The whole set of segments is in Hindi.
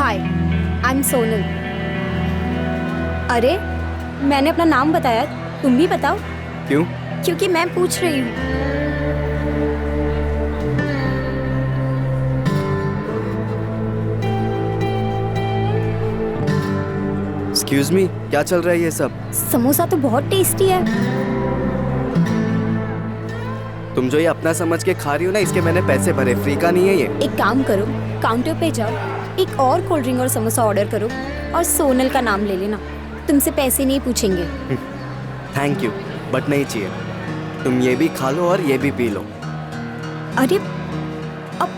Hi, I am Sonal. अरे मैंने अपना नाम बताया, तुम भी बताओ। क्यों? क्योंकि मैं पूछ रही हूँ। एक्सक्यूज मी, क्या चल रहा है ये सब? समोसा तो बहुत टेस्टी है। तुम जो ये अपना समझ के खा रही हो ना, इसके मैंने पैसे भरे, फ्री का नहीं है ये। एक काम करो, काउंटर पे जाओ, एक और कोल्ड ड्रिंक और समोसा ऑर्डर करो और सोनल का नाम ले लेना। तुमसे पैसे नहीं पूछेंगे। थैंक यू, बट नहीं चाहिए। तुम ये भी खा लो और ये भी पी लो। अरे अब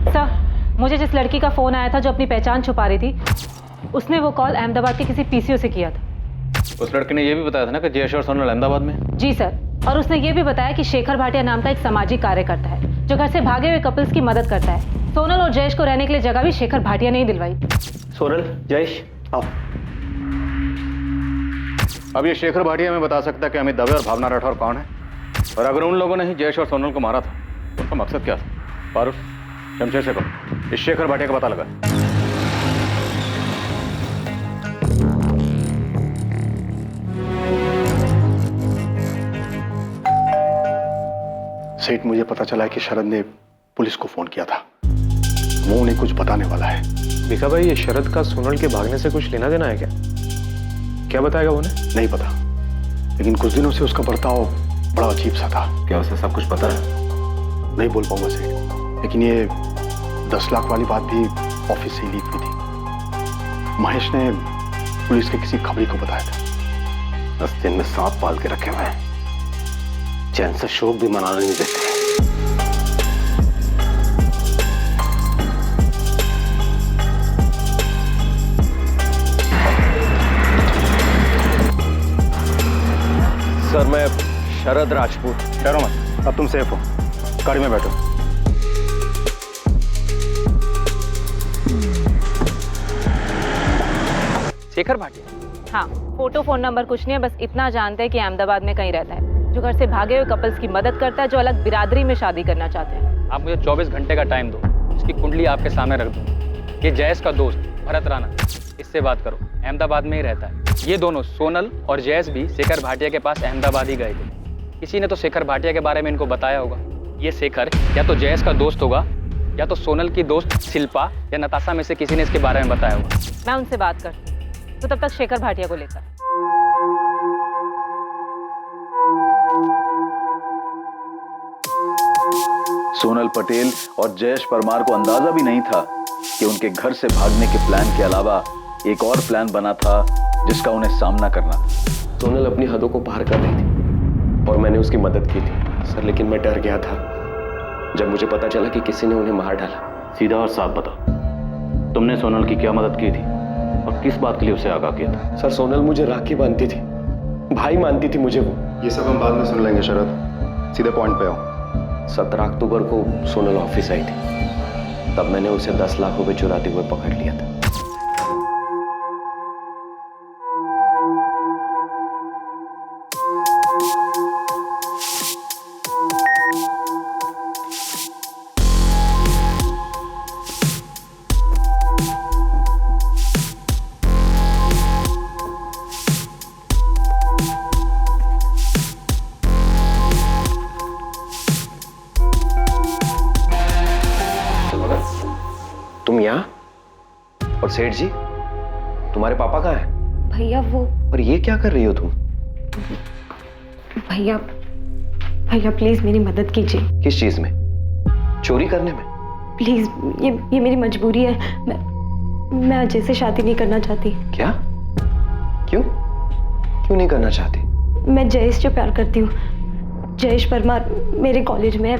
सर, मुझे जिस लड़की का फोन आया था जो अपनी पहचान छुपा रही थी, उसने वो कॉल अहमदाबाद के किसी पीसीओ से किया था। उस लड़के ने ये भी बताया था ना कि जयेश और सोनल अहमदाबाद में। जी सर, और उसने ये भी बताया कि शेखर भाटिया नाम का एक सामाजिक कार्यकर्ता है जो घर से भागे हुए कपल्स की मदद करता है। सोनल और जयेश को रहने के लिए जगह भी शेखर भाटिया ने ही दिलवाई। सोनल, जयेश, आओ। अब ये शेखर भाटिया में बता सकता है कि अमित दवे और भावना राठौर कौन है, और अगर उन लोगों ने ही जयेश और सोनल को मारा था तो उनका मकसद क्या था? पारुल, शमशेर से कहो, इस शेखर भाटिया का पता लगा। सेठ, मुझे पता चला है कि शरद ने पुलिस को फोन किया था। वो उन्हें कुछ बताने वाला है। भिखा भाई, ये शरद का सोनल के भागने से कुछ लेना देना है क्या? क्या बताएगा उन्हें? नहीं पता, लेकिन कुछ दिनों से उसका बर्ताव बड़ा अजीब सा था। क्या उसे सब कुछ पता है? नहीं बोल पाऊंगा सेठ, लेकिन ये 10 लाख वाली बात भी ऑफिस से ही लीक हुई थी। महेश ने पुलिस के किसी खबरी को बताया था। 10 दिन में सांप पाल के रखे हुए हैं, चैन से शोक भी मनाने नहीं देते। सर, मैं शरद राजपूत। डरो मत, अब तुम सेफ हो। गाड़ी में बैठो। शेखर भाटिया? हाँ, फोटो फोन नंबर कुछ नहीं है, बस इतना जानते हैं कि अहमदाबाद में कहीं रहता है, जो घर से भागे हुए कपल्स की मदद करता है जो अलग बिरादरी में शादी करना चाहते हैं। आप मुझे 24 घंटे का टाइम दो, इसकी कुंडली आपके सामने रख दूँ। ये जयेश का दोस्त भरत राणा, इससे बात करो, अहमदाबाद में ही रहता है। ये दोनों सोनल और जयेश भी शेखर भाटिया के पास अहमदाबाद ही गए थे। किसी ने तो शेखर भाटिया के बारे में इनको बताया होगा। ये शेखर या तो जयेश का दोस्त होगा या तो सोनल की दोस्त शिल्पा या नताशा में से किसी ने इसके बारे में बताया होगा। मैं उनसे बात करती हूँ, तो तब तक शेखर भाटिया को लेकर। सोनल पटेल और जयेश परमार को अंदाजा भी नहीं था कि उनके घर से भागने के प्लान के अलावा एक और प्लान बना था जिसका उन्हें सामना करना था। सोनल अपनी हदों को पार कर रही थी और मैंने उसकी मदद की थी सर, लेकिन मैं डर गया था जब मुझे पता चला कि किसी ने उन्हें मार डाला। सीधा और साफ बताओ, तुमने सोनल की क्या मदद की थी और किस बात के लिए उसे आगाह किया था? सर, सोनल मुझे राखी बांधती थी, भाई मानती थी मुझे वो। ये सब हम बाद में सुन लेंगे शरद, सीधे पॉइंट पे आओ। 17 अक्टूबर को सोनल ऑफिस आई थी, तब मैंने उसे 10 लाख रुपए चुराते हुए पकड़ लिया था। तुम यहाँ? और सेठ जी, तुम्हारे पापा कहाँ हैं? भैया वो और ये क्या कर रही हो तुम? भैया भैया प्लीज मेरी मदद कीजिए। किस चीज में? चोरी करने में? प्लीज, ये मेरी मजबूरी है। मैं अजय से शादी नहीं करना चाहती। क्या? क्यों क्यों नहीं करना चाहती? मैं जयेश से प्यार करती हूँ। जयेश परमार मेरे कॉलेज में है,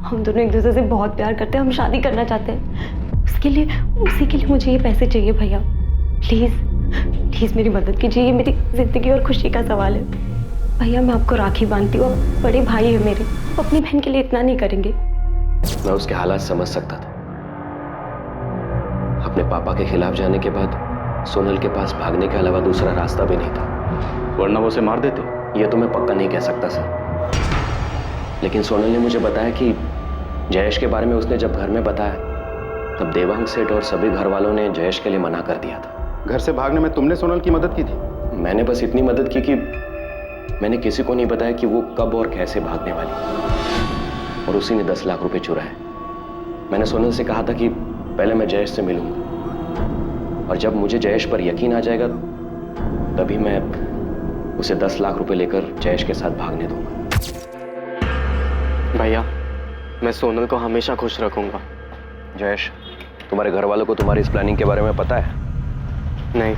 हम दोनों एक दूसरे से बहुत प्यार करते हैं, हम शादी करना चाहते हैं। उसी के लिए मुझे ये पैसे चाहिए भैया। प्लीज मेरी मदद कीजिए, ये मेरी जिंदगी और खुशी का सवाल है। भैया मैं आपको राखी बांधती हूँ, आप बड़े भाई है मेरे, अपनी बहन के लिए इतना नहीं करेंगे? मैं उसके हालात समझ सकता था। अपने पापा के खिलाफ जाने के बाद सोनल के पास भागने के अलावा दूसरा रास्ता भी नहीं था, वरना वो उसे मार देते। ये तो मैं पक्का नहीं कह सकता सर, लेकिन सोनल ने मुझे बताया कि जयेश के बारे में उसने जब घर में बताया तब देवांग सेठ और सभी घर वालों ने जयेश के लिए मना कर दिया था। घर से भागने में तुमने सोनल की मदद की थी? मैंने बस इतनी मदद की कि मैंने किसी को नहीं बताया कि वो कब और कैसे भागने वाली, और उसी ने 10 लाख रुपए चुराए। मैंने सोनल से कहा था कि पहले मैं जयेश से मिलूंगा, और जब मुझे जयेश पर यकीन आ जाएगा तभी मैं उसे 10 लाख रुपए लेकर जयेश के साथ भागने दूंगा। भैया, मैं सोनल को हमेशा खुश रखूंगा। जयेश, तुम्हारे घर वालों को तुम्हारी इस प्लानिंग के बारे में पता है? नहीं,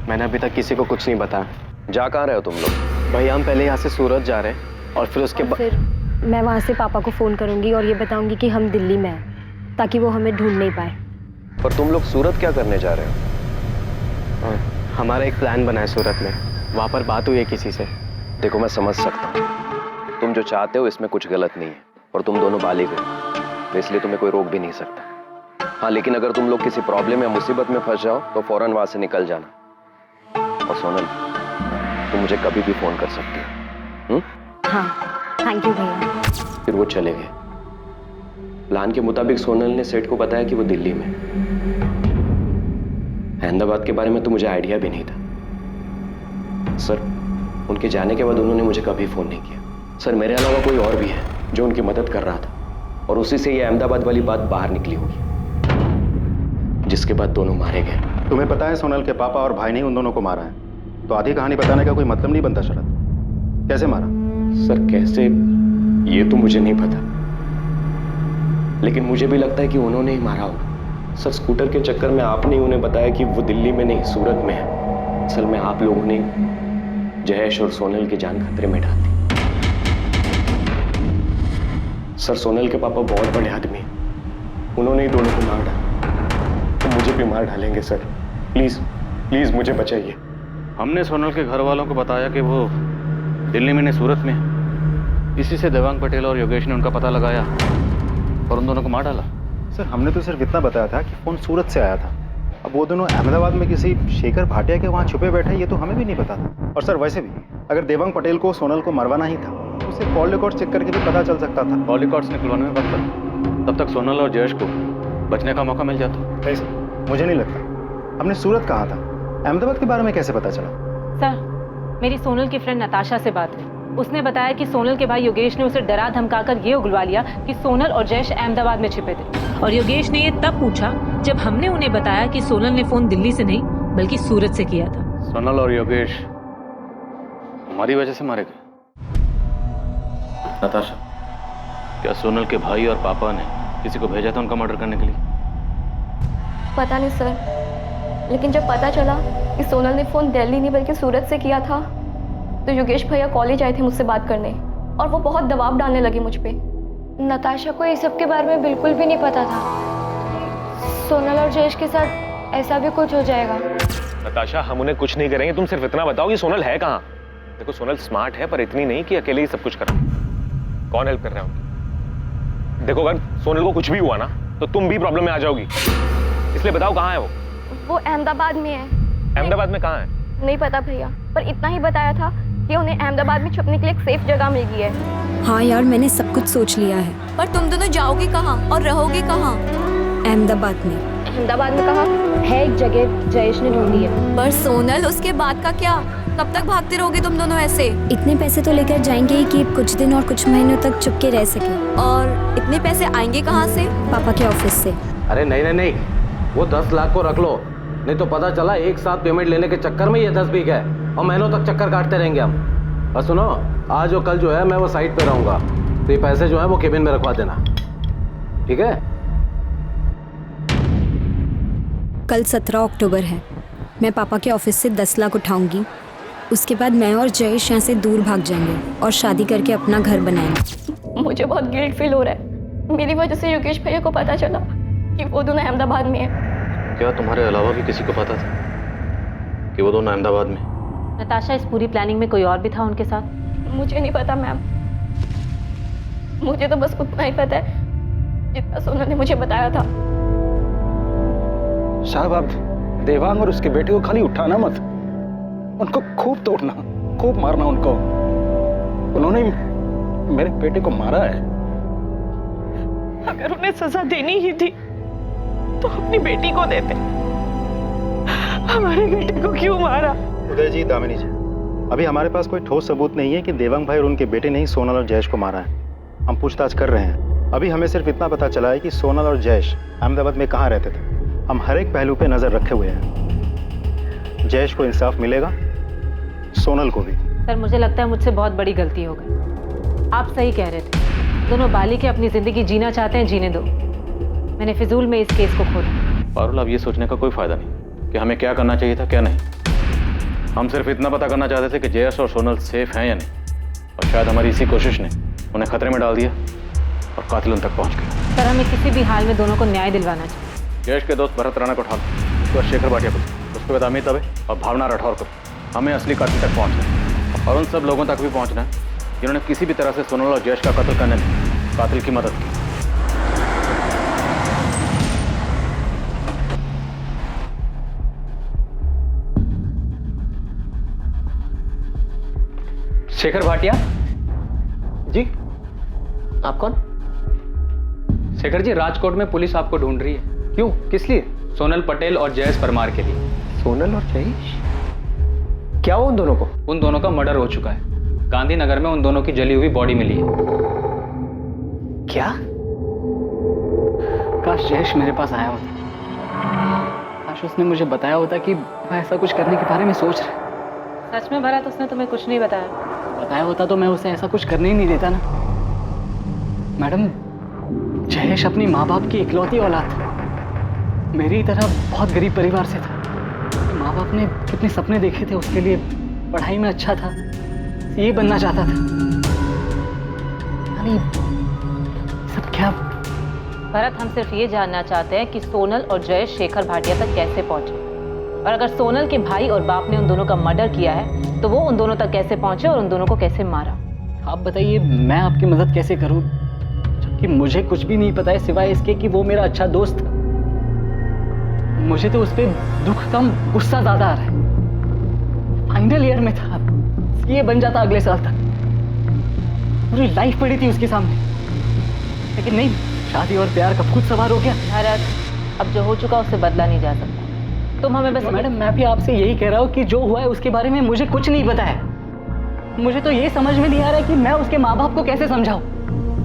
मैंने अभी तक किसी को कुछ नहीं बताया। जा कहाँ रहे हो तुम लोग? भैया, हम पहले यहाँ से सूरत जा रहे हैं और फिर उसके बाद फिर मैं वहाँ से पापा को फ़ोन करूँगी और ये बताऊँगी कि हम दिल्ली में हैं, ताकि वो हमें ढूंढ नहीं पाए। पर तुम लोग सूरत क्या करने जा रहे हो? हमारा एक प्लान बना है सूरत में, वहाँ पर बात हुई है किसी से। देखो, मैं समझ सकता हूँ तुम जो चाहते हो इसमें कुछ गलत नहीं है, और तुम दोनों बालिग हो, तो इसलिए तुम्हें कोई रोक भी नहीं सकता। हाँ, लेकिन अगर तुम लोग किसी प्रॉब्लम या मुसीबत में फंस जाओ तो फौरन वहां से निकल जाना। और सोनल, तुम मुझे कभी भी फोन कर सकती हो। हाँ, थैंक यू भैया। फिर वो चले गए। प्लान के मुताबिक सोनल ने सेठ को बताया कि वो दिल्ली में। अहमदाबाद के बारे में तो मुझे आइडिया भी नहीं था। सर, उनके जाने के बाद उन्होंने मुझे कभी फोन नहीं किया। सर, मेरे अलावा कोई और भी है जो उनकी मदद कर रहा था, और उसी से ये अहमदाबाद वाली बात बाहर निकली होगी, जिसके बाद दोनों मारे गए। तुम्हें पता है सोनल के पापा और भाई ने उन दोनों को मारा है, तो आधी कहानी बताने का कोई मतलब नहीं बनता शरद। कैसे मारा? सर, कैसे ये तो मुझे नहीं पता, लेकिन मुझे भी लगता है कि उन्होंने ही मारा होगा। सर, स्कूटर के चक्कर में आपने उन्हें बताया कि वो दिल्ली में नहीं सूरत में है। असल में आप लोगों ने जयेश और सोनल की जान खतरे में डाल दी। सर, सोनल के पापा बहुत बड़े आदमी हैं, उन्होंने ही दोनों को मार डाला, तो मुझे भी मार डालेंगे। सर, प्लीज प्लीज मुझे बचाइए। हमने सोनल के घर वालों को बताया कि वो दिल्ली में नहीं सूरत में है। इसी से देवांग पटेल और योगेश ने उनका पता लगाया और उन दोनों को मार डाला। सर, हमने तो सिर्फ इतना बताया था कि फोन सूरत से आया था। अब वो दोनों अहमदाबाद में किसी शेखर भाटिया के वहाँ छुपे बैठे, ये तो हमें भी नहीं पता था। और सर, वैसे भी अगर देवांग पटेल को सोनल को मरवाना ही था तो उसे कॉल रिकॉर्ड चेक करके भी पता चल सकता था। कॉल रिकॉर्ड्स निकलवाने में वक्त लगा, तब तक सोनल और जयेश को बचने का मौका मिल जाता। कैसे? मुझे नहीं लगता। हमने सूरत कहा था, अहमदाबाद के बारे में कैसे पता चला? सर, मेरी सोनल की फ्रेंड नताशा से बात हुई। उसने बताया कि सोनल के भाई योगेश ने उसे डरा धमकाकर ये उगलवा लिया कि सोनल और जयेश अहमदाबाद में छिपे थे, और योगेश ने ये तब पूछा जब हमने उन्हें बताया कि सोनल ने फोन दिल्ली से नहीं बल्कि सूरत से किया था। सोनल और योगेश हमारी वजह से मारे गए। नताशा, क्या सोनल के भाई और पापा ने किसी को भेजा था उनका मर्डर करने के लिए? पता नहीं सर, लेकिन जब पता चला कि सोनल ने फ़ोन दिल्ली नहीं बल्कि सूरत से किया था, तो योगेश भैया कॉलेज आए थे मुझसे बात करने, और वो बहुत दबाव डालने लगे मुझ पे। नताशा को इस सब के बारे में बिल्कुल भी नहीं पता था। सोनल और जयेश के साथ ऐसा भी कुछ हो जाएगा। नताशा, हम उन्हें कुछ नहीं करेंगे, तुम सिर्फ इतना बताओ कि सोनल है कहाँ। देखो, सोनल स्मार्ट है, पर इतनी नहीं कि अकेले ही सब कुछ करा। कौन हेल्प कर रहा है उनकी? देखो, अगर सोनल को कुछ भी हुआ ना तो तुम भी प्रॉब्लम में आ जाओगी, इसलिए बताओ कहाँ है वो? वो अहमदाबाद में है। अहमदाबाद में कहाँ है? नहीं पता भैया, पर इतना ही बताया था कि उन्हें अहमदाबाद में छुपने के लिए एक सेफ जगह मिल गई है। हाँ यार, मैंने सब कुछ सोच लिया है। पर तुम दोनों जाओगे कहाँ और रहोगे कहाँ? अहमदाबाद में। अहमदाबाद में कहाँ? है एक जगह जयेश ने ढूंढी है। पर सोनल, उसके बाद का क्या? कब तक भागते रहोगे तुम दोनों ऐसे? इतने पैसे तो लेकर जाएंगे ही कि कुछ दिन और कुछ महीनों तक चुपके रह सके। और इतने पैसे आएंगे कहाँ से? पापा के ऑफिस से। अरे नहीं नहीं नहीं, वो 10 लाख को रख लो, नहीं तो पता चला एक साथ पेमेंट लेने के चक्कर में ये 10 बिक है और महीनों तक चक्कर काटते रहेंगे हम। और सुनो, आज और कल जो है मैं वो साइट पे रहूंगा, तो ये पैसे जो है वो केबिन में रखवा देना, ठीक है? कल 17 अक्टूबर है। मैं पापा के ऑफिस से 10 लाख उठाऊंगी। उसके बाद मैं और जयेश यहाँ से दूर भाग जाएंगे और शादी करके अपना घर बनाएंगे। मुझे बहुत गिल्ट फील हो रहा है। मेरी वजह से योगेश भैया को पता चला कि वो दोनों अहमदाबाद में है। क्या तुम्हारे अलावा भी किसी को पता था कि वो दोनों अहमदाबाद में? नताशा, इस पूरी प्लानिंग में कोई और भी था उनके साथ? मुझे नहीं पता मैम, मुझे तो बस उतना ही पता है जितना सोनल ने मुझे बताया था। साहब, आप देवांग और उसके बेटे को खाली उठाना मत, उनको खूब तोड़ना, खूब मारना उनको। उन्होंने मेरे बेटे को मारा है। हमें सजा देनी ही थी तो अपनी बेटी को देते। हमारे बेटे को क्यों मारा? उदय जी, दामिनी जी, अभी हमारे पास कोई ठोस सबूत नहीं है कि देवांग भाई और उनके बेटे ने ही सोनल और जयेश को मारा है। हम पूछताछ कर रहे हैं। अभी हमें सिर्फ इतना पता चला है कि सोनल और जयेश अहमदाबाद में कहाँ रहते थे। हम हर एक पहलू पे नजर रखे हुए हैं। जयेश को इंसाफ मिलेगा, सोनल को भी। सर मुझे लगता है मुझसे बहुत बड़ी गलती हो गई। आप सही कह रहे थे, दोनों बालिके अपनी जिंदगी जीना चाहते हैं, जीने दो। मैंने फिजूल में इस केस को खोला। पारुल, अब ये सोचने का कोई फायदा नहीं कि हमें क्या करना चाहिए था क्या नहीं। हम सिर्फ इतना पता करना चाहते थे कि जयेश और सोनल सेफ हैं या नहीं, और शायद हमारी इसी कोशिश ने उन्हें खतरे में डाल दिया और कातिल उन तक पहुंच गए। सर हमें किसी भी हाल में दोनों को न्याय दिलवाना चाहिए। जयेश के दोस्त भरत राणा को उठा लो, उसके बाद शेखर भाटिया को, उसके बाद अमित दवे और भावना राठौर को। हमें असली कातिल तक पहुंचना है और उन सब लोगों तक भी पहुंचना है जिन्होंने किसी भी तरह से सोनल और जयेश का कत्ल करने में कातिल की मदद की। शेखर भाटिया जी, आप कौन? शेखर जी, राजकोट में पुलिस आपको ढूंढ रही है। क्यों, किस लिए? सोनल पटेल और जयेश परमार के लिए। सोनल और जयेश? क्या हुआ उन दोनों को? उन दोनों का मर्डर हो चुका है। गांधीनगर में उन दोनों की जली हुई बॉडी मिली है। क्या? काश जयेश मेरे पास आया होता, काश उसने मुझे बताया होता कि मैं ऐसा कुछ करने के बारे में सोच रहा। सच में भरत, उसने तुम्हें कुछ नहीं बताया? बताया होता तो मैं उसे ऐसा कुछ करने ही नहीं देता ना। मैडम, जयेश अपनी माँ बाप की इकलौती औलाद था। मेरी तरह बहुत गरीब परिवार से था। माँ बाप ने कितने सपने देखे थे उसके लिए, पढ़ाई में अच्छा था, ये बनना चाहता था। यानी सब क्या? भरत, हम सिर्फ ये जानना चाहते हैं कि सोनल और जयेश शेखर भाटिया तक कैसे पहुंचे, और अगर सोनल के भाई और बाप ने उन दोनों का मर्डर किया है तो वो उन दोनों तक कैसे पहुंचे और उन दोनों को कैसे मारा। आप बताइए, मैं आपकी मदद कैसे करूं जबकि मुझे कुछ भी नहीं पता है सिवाय इसके कि वो मेरा अच्छा दोस्त था। मुझे तो उस पर दुख कम गुस्सा ज्यादा आ रहा है। फाइनल ईयर में था, ये बन जाता अगले साल तक। पूरी लाइफ पड़ी थी उसके सामने, लेकिन नहीं, शादी और प्यार का भूत सवार हो गया। भरत, अब जो हो चुका उससे बदला नहीं जा सकता। तुम हमें बस। मैडम, मैं भी आपसे यही कह रहा हूँ कि जो हुआ है उसके बारे में मुझे कुछ नहीं पता है। मुझे तो ये समझ में नहीं आ रहा है कि मैं उसके माँ बाप को कैसे समझाऊं।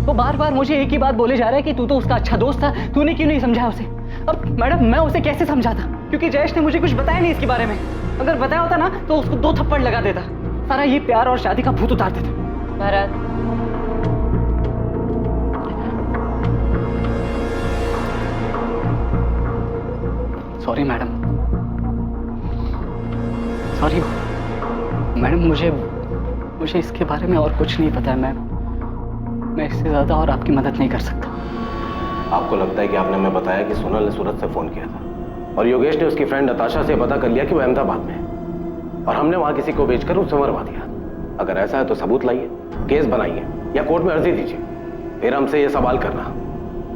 वो बार बार मुझे एक ही बात बोले जा रहा है कि तू तो उसका अच्छा दोस्त था, तूने क्यों नहीं समझाया उसे। अब मैडम, मैं उसे कैसे समझाता, क्योंकि जयेश ने मुझे कुछ बताया नहीं इसके बारे में। अगर बताया होता ना तो उसको 2 थप्पड़ लगा देता, सारा ये प्यार और शादी का भूत उतार देता। Bharat, sorry madam, sorry madam, मुझे इसके बारे में और कुछ नहीं पता है। मैं इससे ज्यादा और आपकी मदद नहीं कर सकता। आपको लगता है कि आपने हमें बताया कि सोनल ने सूरत से फोन किया था और योगेश ने उसकी फ्रेंड नताशा से पता कर लिया कि वो अहमदाबाद में है और हमने वहां किसी को बेचकर उसे मरवा दिया। अगर ऐसा है तो सबूत लाइए, केस बनाइए या कोर्ट में अर्जी दीजिए, फिर हमसे ये सवाल करना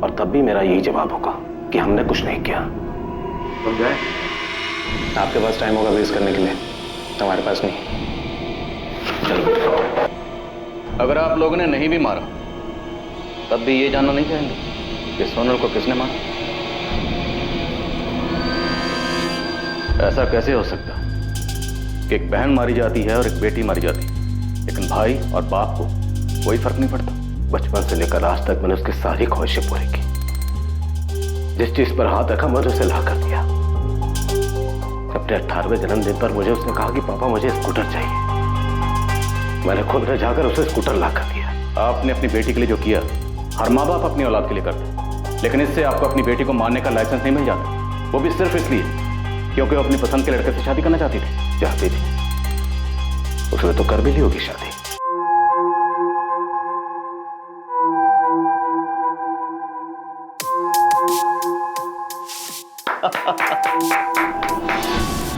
और तब भी मेरा यही जवाब होगा कि हमने कुछ नहीं किया। तुम जाए, आपके पास टाइम होगा बेस करने के लिए, हमारे पास नहीं। चलो, अगर आप लोगों ने नहीं भी मारा तब भी ये जानना नहीं चाहेंगे कि सोनल को किसने मारा? ऐसा कैसे हो सकता कि एक बहन मारी जाती है और एक बेटी मारी जाती है, लेकिन भाई और बाप को कोई फर्क नहीं पड़ता? बचपन से लेकर आज तक मैंने उसकी सारी ख्वाहिशें पूरी की। जिस चीज पर हाथ रखा मैंने उसे ला कर दिया। अपने 18वें जन्मदिन पर मुझे उसने कहा कि पापा मुझे स्कूटर चाहिए। मैंने खुद में जाकर उसे स्कूटर ला कर दिया। आपने अपनी बेटी के लिए जो किया हर माँ बाप अपनी औलाद के लिए करते, लेकिन इससे आपको अपनी बेटी को मारने का लाइसेंस नहीं मिल जाता, वो भी सिर्फ इसलिए क्योंकि वो अपनी पसंद के लड़के से शादी करना चाहती थी। चाहती थी, उसने तो कर भी ली होगी शादी।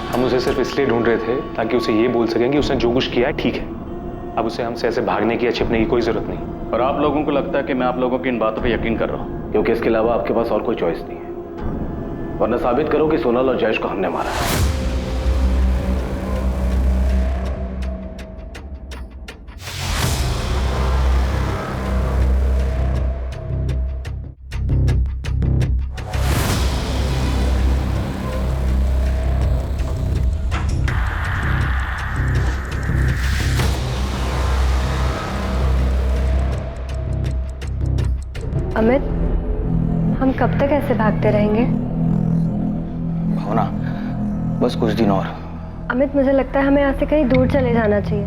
हम उसे सिर्फ इसलिए ढूंढ रहे थे ताकि उसे ये बोल सकें कि उसने जो कुछ किया है ठीक है। अब उसे हमसे ऐसे भागने की या छिपने की कोई जरूरत नहीं। और आप लोगों को लगता है कि मैं आप लोगों की इन बातों पर यकीन कर रहा हूं, क्योंकि इसके अलावा आपके पास और कोई चॉइस नहीं है। वरना साबित करो कि सोनल और जयेश को हमने मारा है। अमित, हम कब तक ऐसे भागते रहेंगे? भावना, बस कुछ दिन और। अमित, मुझे लगता है हमें यहाँ से कहीं दूर चले जाना चाहिए।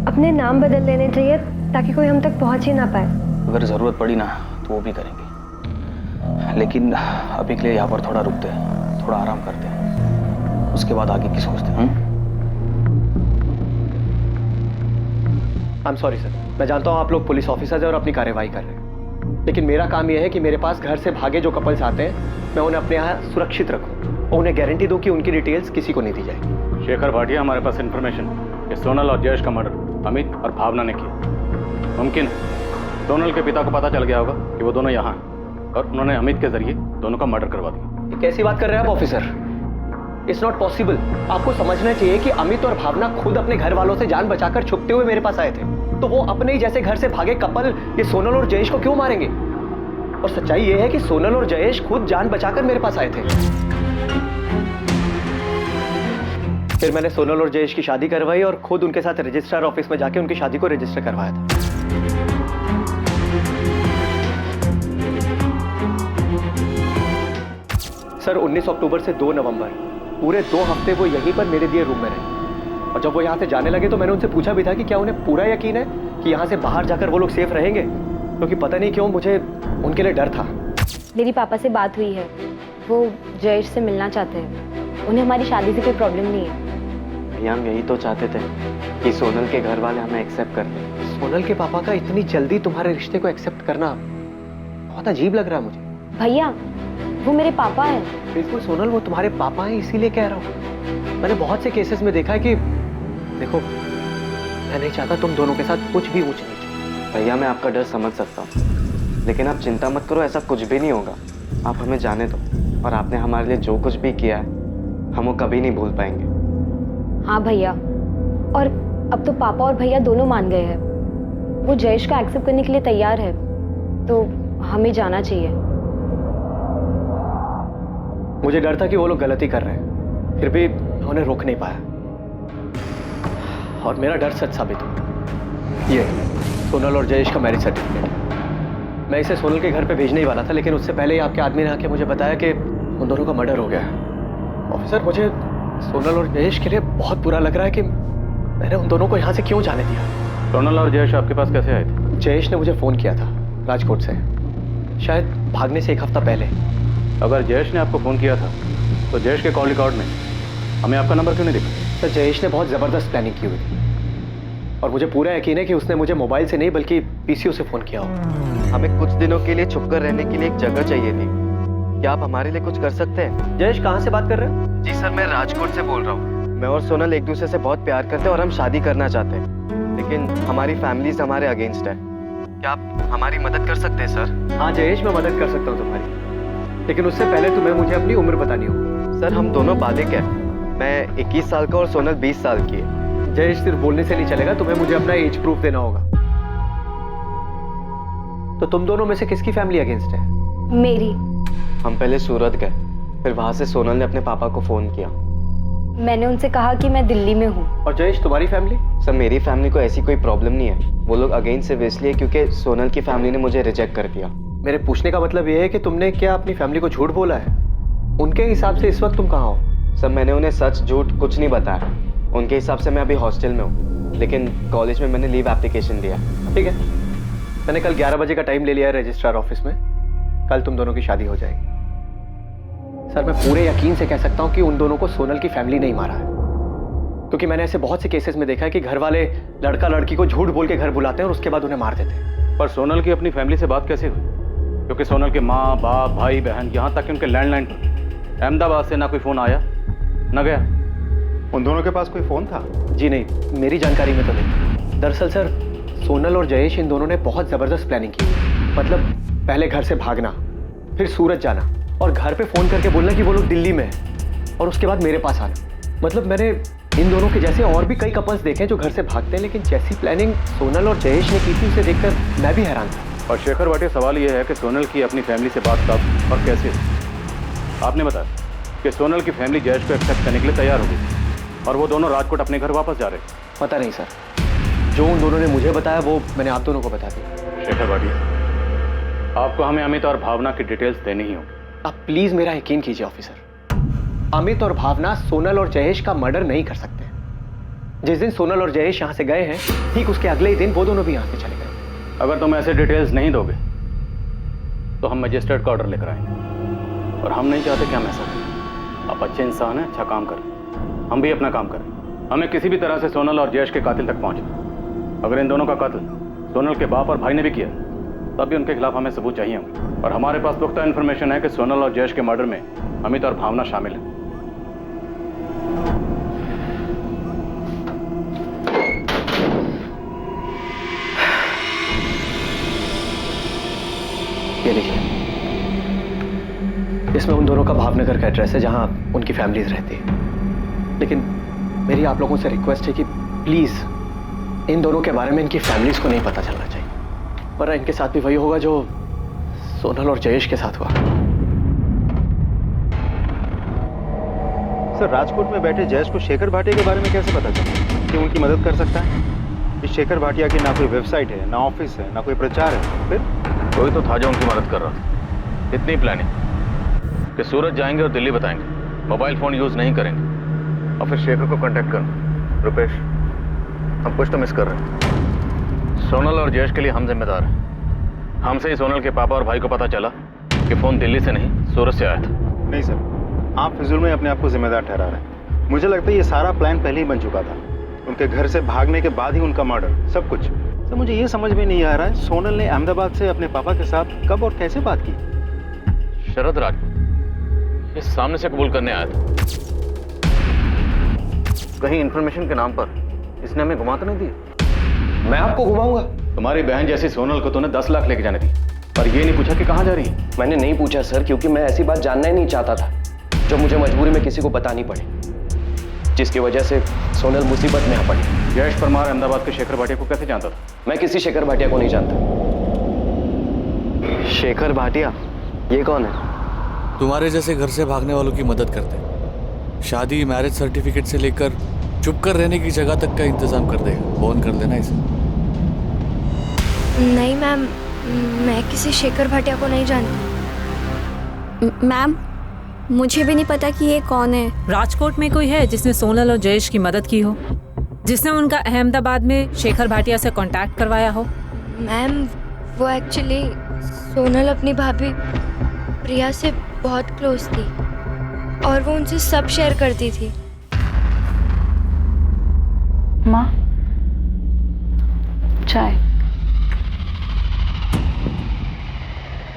अपने नाम बदल लेने चाहिए ताकि कोई हम तक पहुँच ही ना पाए। अगर जरूरत पड़ी ना तो वो भी करेंगे, लेकिन अभी के लिए यहाँ पर थोड़ा रुकते हैं, थोड़ा आराम करते हैं, उसके बाद आगे की सोचते हैं। आई एम सॉरी सर, मैं जानता हूँ आप लोग पुलिस ऑफिसर्स हैं और अपनी कार्यवाही कर रहे हैं, लेकिन मेरा काम यह है कि मेरे पास घर से भागे जो कपल्स आते हैं मैं उन्हें अपने यहाँ सुरक्षित रखूँ और उन्हें गारंटी दूँ कि उनकी डिटेल्स किसी को नहीं दी जाएगी। शेखर भाटिया, हमारे पास इन्फॉर्मेशन कि सोनल और जयेश का मर्डर अमित और भावना ने किया। मुमकिन है सोनल के पिता को पता चल गया होगा कि वो दोनों यहाँ हैं और उन्होंने अमित के जरिए दोनों का मर्डर करवा दिया। ये कैसी बात कर रहे हैं आप ऑफिसर? It's not possible. आपको समझना चाहिए कि अमित और भावना खुद अपने घर वालों से जान बचाकर छुपते हुए मेरे पास आए थे, तो वो अपने ही जैसे घर से भागे कपल ये सोनल और जयेश को क्यों मारेंगे? और सच्चाई ये है कि सोनल और जयेश खुद जान बचाकर मेरे पास आए थे। फिर मैंने सोनल और जयेश की शादी करवाई और खुद उनके साथ रजिस्ट्रार ऑफिस में जाके उनकी शादी को रजिस्टर करवाया था। सर 19 अक्टूबर से 2 नवंबर पूरे 2 हफ्ते वो यहीं पर मेरे दिए रूम में रहे, और जब वो यहाँ से जाने लगे तो मैंने उनसे पूछा भी था कि क्या उन्हें पूरा यकीन है कि यहाँ से बाहर जाकर वो लोग सेफ रहेंगे, क्योंकि पता नहीं क्यों मुझे उनके लिए डर था। मेरी पापा से बात हुई है, वो जयेश से मिलना चाहते हैं, उन्हें हमारी शादी से कोई प्रॉब्लम नहीं है। भैया, हम यही तो चाहते थे कि सोनल के घर वाले हमें एक्सेप्ट कर लें। सोनल के पापा का इतनी जल्दी तुम्हारे रिश्ते को एक्सेप्ट करना बहुत अजीब लग रहा है मुझे। भैया, वो मेरे पापा हैं। बिल्कुल सोनल, वो तुम्हारे पापा हैं, इसीलिए कह रहा हूँ। मैंने बहुत से केसेस में देखा है कि देखो, मैं नहीं चाहता तुम दोनों के साथ कुछ भी ऊंच नीच। भैया, मैं आपका डर समझ सकता हूँ, लेकिन आप चिंता मत करो, ऐसा कुछ भी नहीं होगा। आप हमें जाने दो, और आपने हमारे लिए जो कुछ भी किया है हम वो कभी नहीं भूल पाएंगे। हाँ भैया, और अब तो पापा और भैया दोनों मान गए हैं, वो जयेश का एक्सेप्ट करने के लिए तैयार है, तो हमें जाना चाहिए। मुझे डर था कि वो लोग गलती कर रहे हैं, फिर भी मैं उन्हें रोक नहीं पाया, और मेरा डर सच साबित हुआ। ये सोनल और जयेश का मैरिज सर्टिफिकेट, मैं इसे सोनल के घर पे भेजने ही वाला था, लेकिन उससे पहले ही आपके आदमी ने आके मुझे बताया कि उन दोनों का मर्डर हो गया है। ऑफिसर, मुझे सोनल और जयेश के लिए बहुत बुरा लग रहा है कि मैंने उन दोनों को यहाँ से क्यों जाने दिया। सोनल और जयेश आपके पास कैसे आए थे? जयेश ने मुझे फ़ोन किया था राजकोट से, शायद भागने से 1 हफ्ता पहले। अगर जयेश ने आपको फ़ोन किया था तो जयेश के कॉल रिकॉर्ड में हमें आपका नंबर क्यों नहीं दिखा? सर, जयेश ने बहुत ज़बरदस्त प्लानिंग की हुई थी, और मुझे पूरा यकीन है कि उसने मुझे मोबाइल से नहीं बल्कि पीसीओ से फ़ोन किया हो। हमें कुछ दिनों के लिए छुपकर रहने के लिए एक जगह चाहिए थी, क्या आप हमारे लिए कुछ कर सकते हैं? जयेश, कहाँ से बात कर रहे हैं? जी सर, मैं राजकोट से बोल रहा हूँ। मैं और सोनल एक दूसरे से बहुत प्यार करते हैं और हम शादी करना चाहते हैं, लेकिन हमारी फैमिलीज हमारे अगेंस्ट है। क्या आप हमारी मदद कर सकते हैं सर? हाँ जयेश, मैं मदद कर सकता हूँ तुम्हारी, लेकिन उससे पहले तुम्हें मुझे अपनी उम्र बतानी होगी। सर, हम दोनों बालिग हैं, मैं 21 साल का और सोनल 20 साल की है। जयेश, सिर्फ बोलने से नहीं चलेगा, तुम्हें मुझे अपना एज प्रूफ देना होगा। तो तुम दोनों में से किसकी फैमिली अगेंस्ट है? मेरी। हम पहले सूरत गए, फिर वहां से सोनल ने अपने पापा को फोन किया। मैंने उनसे कहा कि मैं दिल्ली में हूँ। और जयेश, तुम्हारी फैमिली? सर, मेरी फैमिली को ऐसी कोई प्रॉब्लम नहीं है, वो लोग अगेंस्ट सिर्फ इसलिए क्योंकि सोनल की फैमिली ने मुझे रिजेक्ट कर दिया। मेरे पूछने का मतलब ये है कि तुमने क्या अपनी फैमिली को झूठ बोला है? उनके हिसाब से इस वक्त तुम कहाँ हो? सर, मैंने उन्हें सच झूठ कुछ नहीं बताया। उनके हिसाब से मैं अभी हॉस्टल में हूँ, लेकिन कॉलेज में मैंने लीव एप्लीकेशन दिया। ठीक है, मैंने कल 11 बजे का टाइम ले लिया है रजिस्ट्रार ऑफिस में, कल तुम दोनों की शादी हो जाएगी। सर, मैं पूरे यकीन से कह सकता हूँ कि उन दोनों को सोनल की फैमिली नहीं मारा है, क्योंकि मैंने ऐसे बहुत से केसेस में देखा है कि घर वाले लड़का लड़की को झूठ बोल के घर बुलाते हैं और उसके बाद उन्हें मार देते हैं। पर सोनल की अपनी फैमिली से बात कैसे हुई? क्योंकि सोनल के माँ बाप भाई बहन, यहाँ तक कि उनके लैंडलाइन पर अहमदाबाद से ना कोई फ़ोन आया न गया। उन दोनों के पास कोई फ़ोन था? जी नहीं, मेरी जानकारी में तो नहीं। दरअसल सर, सोनल और जयेश इन दोनों ने बहुत ज़बरदस्त प्लानिंग की। मतलब पहले घर से भागना, फिर सूरत जाना और घर पे फ़ोन करके बोलना कि वो लोग दिल्ली में हैं, और उसके बाद मेरे पास आना। मतलब मैंने इन दोनों के जैसे और भी कई कपल्स देखे हैं जो घर से भागते हैं, लेकिन जैसी प्लानिंग सोनल और जयेश ने की थी उसे देखकर मैं भी हैरान था। और शेखर भाटिया, सवाल यह है कि सोनल की अपनी फैमिली से बात कब और कैसे? आपने बताया कि सोनल की फैमिली जयेश को एक्सेप्ट करने के लिए तैयार हो गई और वो दोनों राजकोट अपने घर वापस जा रहे थे। पता नहीं सर, जो उन दोनों ने मुझे बताया वो मैंने आप दोनों को बता दिया। शेखर भाटिया, आपको हमें अमित और भावना की डिटेल्स देनी ही होगी। आप प्लीज मेरा यकीन कीजिए ऑफिसर। अमित और भावना सोनल और जयेश का मर्डर नहीं कर सकते। जिस दिन सोनल और जयेश यहाँ से गए हैं, ठीक उसके अगले ही दिन वो दोनों भी यहाँ से चले गए। अगर तुम ऐसे डिटेल्स नहीं दोगे तो हम मजिस्ट्रेट का ऑर्डर लेकर आएंगे, और हम नहीं चाहते कि हम ऐसा करें। आप अच्छे इंसान हैं, अच्छा काम करें, हम भी अपना काम करें। हमें किसी भी तरह से सोनल और जयेश के कातिल तक पहुंचना। अगर इन दोनों का कत्ल सोनल के बाप और भाई ने भी किया तब भी उनके खिलाफ हमें सबूत चाहिए होंगे, और हमारे पास पुख्ता इन्फॉर्मेशन है कि सोनल और जयेश के मर्डर में अमित और भावना शामिल हैं। ये देखिए, इसमें उन दोनों का भावनगर का एड्रेस है जहां उनकी फैमिलीज रहती है। लेकिन मेरी आप लोगों से रिक्वेस्ट है कि प्लीज इन दोनों के बारे में इनकी फैमिलीज को नहीं पता चलना चाहिए, वरना इनके साथ भी वही होगा जो सोनल और जयेश के साथ हुआ। सर, राजकोट में बैठे जयेश को शेखर भाटिया के बारे में कैसे पता चला कि उनकी मदद कर सकता है? इस शेखर भाटिया की ना कोई वेबसाइट है, ना ऑफिस है, ना कोई प्रचार है। फिर कोई तो था जो उनकी मदद कर रहा था। इतनी प्लानिंग कि सूरत जाएंगे और दिल्ली बताएंगे, मोबाइल फोन यूज नहीं करेंगे, और फिर शेखर को कांटेक्ट करना। रुपेश, हम कुछ तो मिस कर रहे हैं। सोनल और जयेश के लिए हम जिम्मेदार हैं। हमसे ही सोनल के पापा और भाई को पता चला कि फोन दिल्ली से नहीं सूरत से आया था। नहीं सर, आप फिजूल में अपने आप को जिम्मेदार ठहरा रहे हैं। मुझे लगता है ये सारा प्लान पहले ही बन चुका था। उनके घर से भागने के बाद ही उनका मर्डर, सब कुछ। सर, मुझे ये समझ में नहीं आ रहा है, सोनल ने अहमदाबाद से अपने पापा के साथ कब और कैसे बात की? शरद राज इस सामने से कबूल करने आया था। कहीं इन्फॉर्मेशन के नाम पर इसने हमें घुमा तो नहीं दिया? मैं आपको घुमाऊंगा? तुम्हारी बहन जैसी सोनल को तूने 10 लाख लेके जाने दी, पर ये नहीं पूछा कि कहाँ जा रही है। मैंने नहीं पूछा सर, क्योंकि मैं ऐसी बात जानना ही नहीं चाहता था जो मुझे मजबूरी में किसी को बतानी पड़े, जिसकी वजह से सोनल मुसीबत में आ पड़ी। जयेश परमार अहमदाबाद के शेखर भाटिया को कैसे जानता था? मैं किसी शेखर भाटिया को नहीं जानता। शेखर भाटिया? ये कौन है? तुम्हारे जैसे घर से भागने वालों की मदद करते हैं। शादी, मैरिज सर्टिफिकेट से लेकर चुप कर रहने की जगह तक का इंतजाम कर देगा। फोन कर देना इसे। नहीं मैम, मैं किसी शेखर भाटिया को नहीं जानती। मैम, मुझे भी नहीं पता कि ये कौन है। राजकोट में कोई है जिसने सोनल और जयेश की मदद की हो, जिसने उनका अहमदाबाद में शेखर भाटिया से कांटेक्ट करवाया हो? मैम, वो एक्चुअली सोनल अपनी भाभी प्रिया से बहुत क्लोज थी और वो उनसे सब शेयर करती थी। माँ, चाय।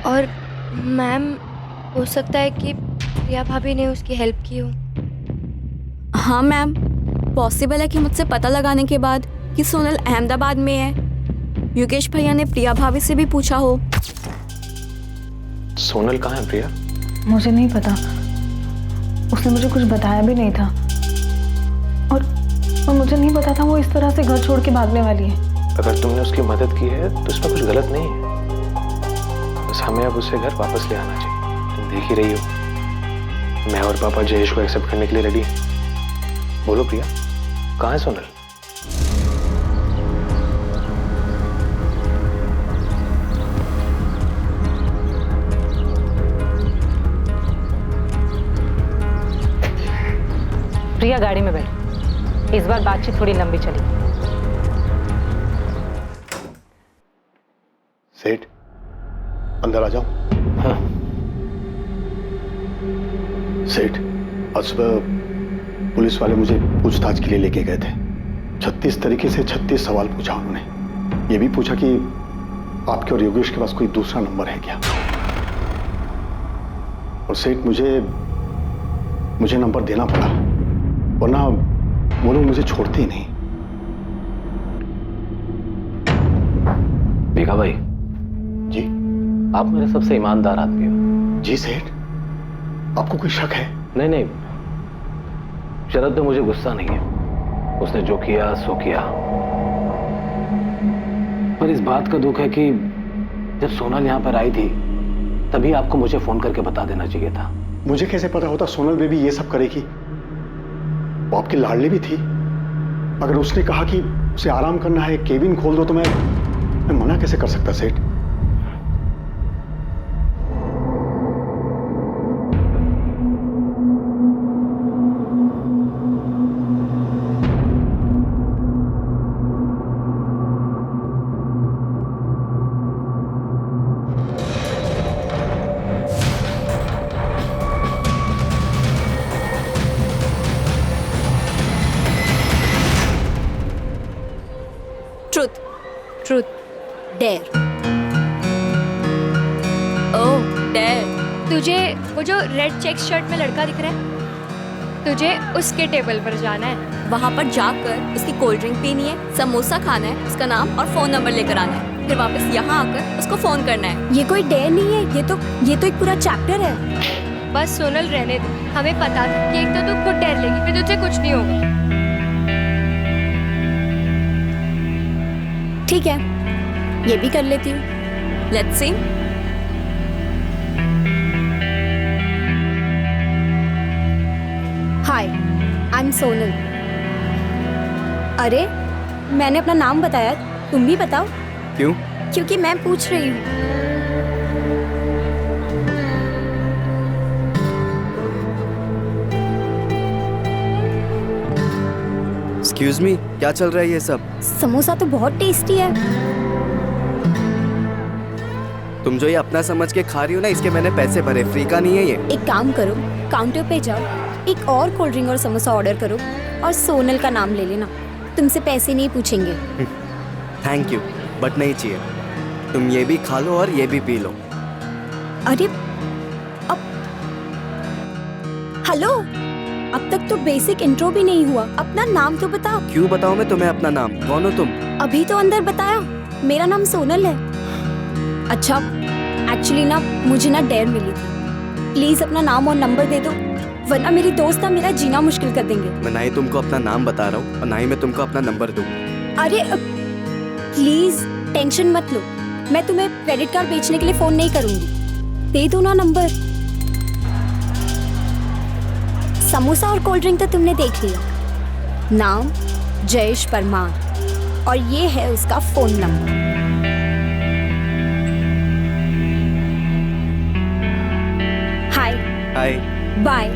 और मैम, हो सकता है कि प्रिया भाभी ने उसकी हेल्प की हो। हाँ मैम, पॉसिबल है कि मुझसे पता लगाने के बाद कि सोनल अहमदाबाद में है, योगेश भैया ने प्रिया भाभी से भी पूछा हो। सोनल कहाँ है प्रिया? मुझे नहीं पता, उसने मुझे कुछ बताया भी नहीं था, और मुझे नहीं पता था वो इस तरह से घर छोड़ के भागने वाली है। अगर तुमने उसकी मदद की है तो इसमें कुछ गलत नहीं है। बस हमें अब उसे घर वापस ले आना चाहिए। तुम देख ही रही हो, मैं और पापा जयेश को एक्सेप्ट करने के लिए रेडी हैं। बोलो प्रिया, कहाँ है सोनल? प्रिया, गाड़ी में बैठ। इस बार बातचीत थोड़ी लंबी चली। सेठ, अंदर आ जाओ। हाँ। सेठ, आज सुबह पुलिस वाले मुझे पूछताछ के लिए लेके गए थे। 36 तरीके से 36 सवाल पूछा उन्होंने। ये भी पूछा कि आपके और योगेश के पास कोई दूसरा नंबर है क्या। और सेठ, मुझे नंबर देना पड़ा, वरना वो लोग मुझे छोड़ते ही नहीं। भीखा भाई जी, आप मेरे सबसे ईमानदार आदमी हो। जी सेठ, आपको कोई शक है? नहीं, शरद पे मुझे गुस्सा नहीं है। उसने जो किया सो किया, पर इस बात का दुख है कि जब सोनल यहाँ पर आई थी तभी आपको मुझे फोन करके बता देना चाहिए था। मुझे कैसे पता होता सोनल बेबी ये सब करेगी? वो आपकी लाडली भी थी। अगर उसने कहा कि उसे आराम करना है, केबिन खोल दो, तो मैं मना कैसे कर सकता सेठ? डेयर। ओह डेयर। तुझे वो जो रेड चेक शर्ट में लड़का दिख रहा है, तुझे उसके टेबल पर जाना है। वहाँ पर जाकर उसकी कोल्ड ड्रिंक पीनी है, समोसा खाना है, उसका नाम और फोन नंबर लेकर आना है, फिर वापस यहाँ आकर उसको फोन करना है। ये कोई डेयर नहीं है, ये तो एक पूरा चैप्टर है। बस सोनल रहने दो, हमें पता था कि एक तो तू खुद डेयर लेगी, फिर तुझे कुछ नहीं होगा। ठीक है, ये भी कर लेती हूँ। Let's see. Hi, I am Sonal. अरे, मैंने अपना नाम बताया, तुम भी बताओ। क्यों? क्योंकि मैं पूछ रही हूँ। एक्सक्यूज मी, क्या चल रहा है ये सब? समोसा तो बहुत टेस्टी है। तुम जो ये अपना समझ के खा रही हो ना, इसके मैंने पैसे भरे, फ्री का नहीं है ये। एक काम करो, काउंटर पे जाओ, एक और कोल्ड ड्रिंक और समोसा ऑर्डर करो और सोनल का नाम ले लेना, तुमसे पैसे नहीं पूछेंगे। थैंक यू, बट नहीं चाहिए। तुम ये भी खा लो और ये भी पी लो। अरे अब हेलो, अब तक तो बेसिक इंट्रो भी नहीं हुआ, अपना नाम तो बताओ। क्यों बताऊं मैं तुम्हें अपना नाम? कौन हो तुम? अभी तो अंदर बताया, मेरा नाम सोनल है। अच्छा, एक्चुअली ना मुझे ना डेयर मिली थी, प्लीज अपना नाम और नंबर दे दो, वरना मेरी दोस्त ना मेरा जीना मुश्किल कर देंगे। मैं ना ही तुमको अपना नाम बता रहा हूँ और ना ही मैं तुमको अपना नंबर दूँ। अरे प्लीज टेंशन मत लो, मैं तुम्हें क्रेडिट कार्ड बेचने के लिए फोन नहीं करूंगी, दे दो ना नंबर। समोसा और कोल्ड ड्रिंक तो तुमने देख लिया, नाम जयेश परमार और ये है उसका फोन नंबर। हाय हाय बाय।